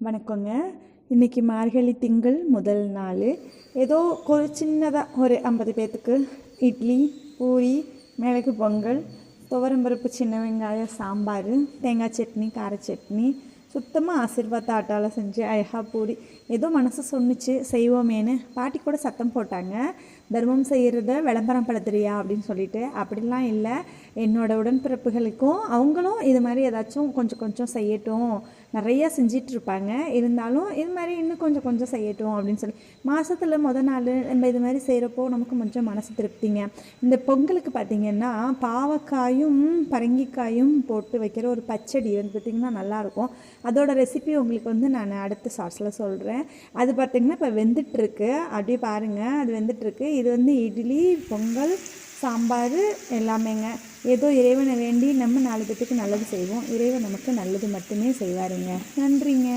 வணக்கங்க. இன்றைக்கி மார்கழி திங்கள் முதல் நாள். ஏதோ ஒரு சின்னதாக ஒரு 50 பேர்த்துக்கு இட்லி, பூரி, மிளகு பொங்கல், துவரம்பருப்பு, சின்ன வெங்காயம் சாம்பார், தேங்காய் சட்னி, கார சட்னி, சுத்தமாக ஆசீர்வாத ஆட்டால் செஞ்சு அழகாக பூரி. ஏதோ மனசு சொன்னிச்சு செய்வோமேனு. பாட்டி கூட சத்தம் போட்டாங்க, தர்மம் செய்கிறத விளம்பரம் படுத்துறியா அப்படின்னு சொல்லிட்டு. அப்படிலாம் இல்லை, என்னோடய உடன்பிறப்புகளுக்கும் அவங்களும் இது மாதிரி ஏதாச்சும் கொஞ்சம் கொஞ்சம் செய்யட்டும். நிறையா செஞ்சிட்ருப்பாங்க, இருந்தாலும் இது மாதிரி இன்னும் கொஞ்சம் கொஞ்சம் செய்யட்டும் அப்படின்னு சொல்லி மாதத்தில் நாள் நம்ம இது மாதிரி செய்கிறப்போ நமக்கு கொஞ்சம் மனசு திருப்திங்க. இந்த பொங்கலுக்கு பார்த்திங்கன்னா பாவக்காயும் பரங்கிக்காயும் போட்டு வைக்கிற ஒரு பச்சடி வந்து பார்த்திங்கன்னா நல்லாயிருக்கும். அதோட ரெசிபி உங்களுக்கு நான் அடுத்த ஷார்ட்ஸில் சொல்கிறேன். அது பார்த்திங்கன்னா இப்போ வெந்துட்டுருக்கு, அப்படியே பாருங்கள், அது வெந்துட்டுருக்கு. இது இட்லி, பொங்கல், சாம்பார் எல்லாமேங்க. ஏதோ இறைவனை வேண்டி நம்ம 4 பேத்துக்கு நல்லது செய்வோம். இறைவன் நமக்கு நல்லது மட்டுமே செய்வாருங்க. நன்றிங்க.